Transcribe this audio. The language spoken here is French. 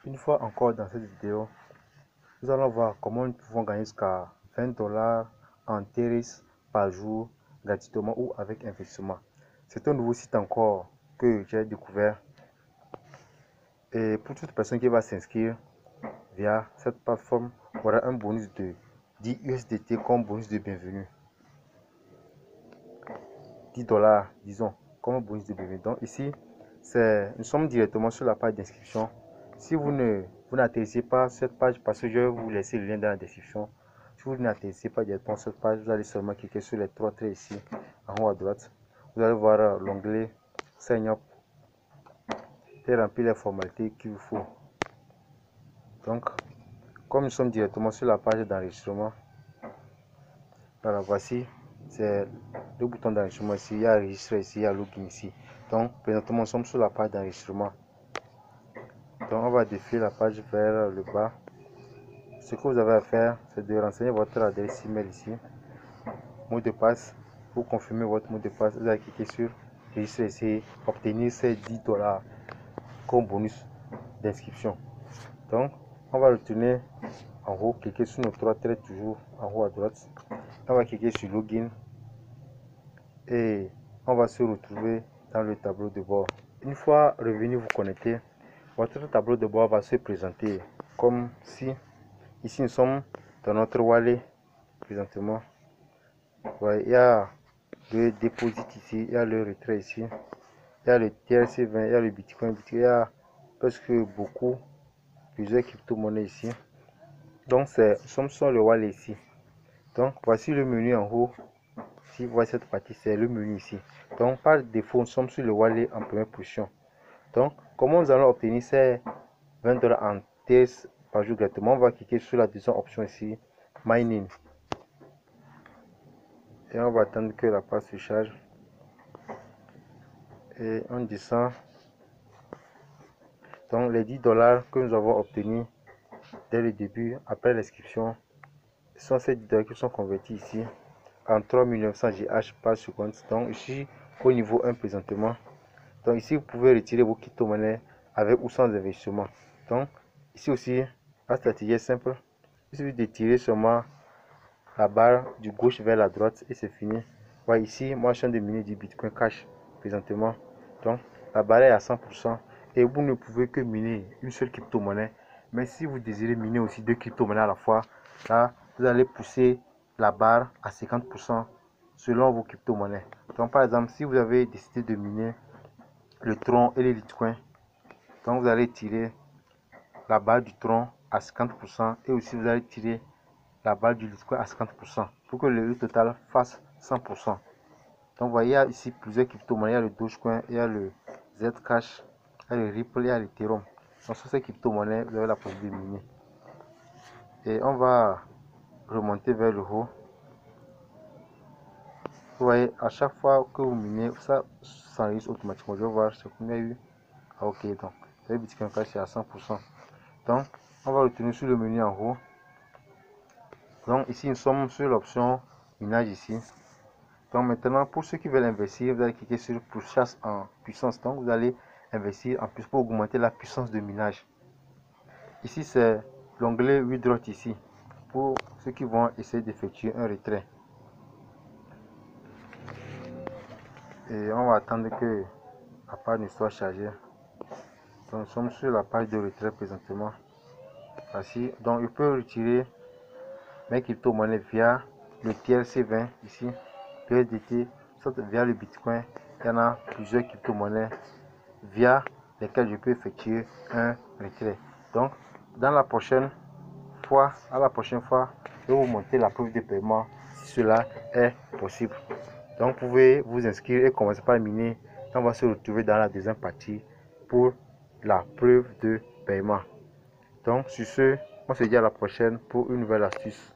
Une fois encore dans cette vidéo, nous allons voir comment nous pouvons gagner jusqu'à $20 en Ethereum par jour gratuitement ou avec investissement. C'est un nouveau site encore que j'ai découvert. Et pour toute personne qui va s'inscrire via cette plateforme, aura un bonus de 10 USDT comme bonus de bienvenue. $10, disons, comme bonus de bienvenue. Donc ici, nous sommes directement sur la page d'inscription. Si vous n'atterrissez pas cette page, parce que je vais vous laisser le lien dans la description. Si vous n'atterrissez pas directement sur cette page, vous allez seulement cliquer sur les trois traits ici, en haut à droite. Vous allez voir l'onglet Sign Up et remplir les formalités qu'il vous faut. Donc, comme nous sommes directement sur la page d'enregistrement, voilà, voici, c'est le bouton d'enregistrement ici, il y a enregistrer ici, il y a login ici. Donc, présentement, nous sommes sur la page d'enregistrement. Donc, on va défiler la page vers le bas. Ce que vous avez à faire, c'est de renseigner votre adresse email ici, mot de passe. Pour confirmer votre mot de passe, vous allez cliquer sur enregistrer ici, obtenir ces $10 comme bonus d'inscription. Donc, on va retourner en haut, cliquer sur nos trois traits toujours en haut à droite. On va cliquer sur login et on va se retrouver dans le tableau de bord. Une fois revenu vous connecter, votre tableau de bord va se présenter comme si ici nous sommes dans notre wallet présentement. Ouais, il y a le dépôt ici, il y a le retrait ici, il y a le TRC20, il y a le Bitcoin, il y a presque plusieurs crypto-monnaies ici. Donc nous sommes sur le wallet ici. Donc voici le menu en haut. Si vous voyez cette partie, c'est le menu ici. Donc par défaut, nous sommes sur le wallet en première position. Donc comment nous allons obtenir ces $20 en TS par jour gratuitement? On va cliquer sur la deuxième option ici, mining. Et on va attendre que la page se charge. Et on descend. Donc les $10 que nous avons obtenus dès le début, après l'inscription, sont ces $10 qui sont convertis ici en 3900 GH par seconde. Donc ici au niveau 1 présentement. Donc ici vous pouvez retirer vos crypto-monnaies avec ou sans investissement. Donc ici aussi la stratégie est simple. Il suffit de tirer seulement la barre du gauche vers la droite et c'est fini. Voilà, ici moi je suis en train de miner du Bitcoin Cash présentement. Donc la barre est à 100% et vous ne pouvez que miner une seule crypto-monnaie. Mais si vous désirez miner aussi deux crypto-monnaies à la fois, là vous allez pousser la barre à 50% selon vos crypto-monnaies. Donc par exemple, si vous avez décidé de miner le Tron et les Litecoin, donc vous allez tirer la barre du Tron à 50% et aussi vous allez tirer la barre du Litecoin à 50% pour que le total fasse 100%. Donc vous voyez, il y a ici plusieurs crypto-monnaies, il y a le Dogecoin, il y a le Zcash, il y a le Ripple, il y a l'Ethereum. Donc sur ces crypto-monnaies, vous avez la possibilité de miner. Et on va remonter vers le haut. Vous voyez, à chaque fois que vous minez, ça s'enregistre automatiquement. Je vais voir ce qu'on a eu. Ah, ok, donc le Bitcoin Cash est à 100%. Donc on va retourner sur le menu en haut. Donc ici nous sommes sur l'option minage ici. Donc maintenant pour ceux qui veulent investir, vous allez cliquer sur pourchasse en puissance. Donc vous allez investir en plus pour augmenter la puissance de minage. Ici c'est l'onglet withdraw ici pour ceux qui vont essayer d'effectuer un retrait. Et on va attendre que la page ne soit chargée. Donc nous sommes sur la page de retrait présentement. Voici, donc je peux retirer mes crypto-monnaies via le TRC20 ici, USDT, soit via le Bitcoin. Il y en a plusieurs crypto-monnaies via lesquelles je peux effectuer un retrait. Donc à la prochaine fois, je vais vous montrer la preuve de paiement si cela est possible. Donc vous pouvez vous inscrire et commencer par miner. On va se retrouver dans la deuxième partie pour la preuve de paiement. Donc sur ce, on se dit à la prochaine pour une nouvelle astuce.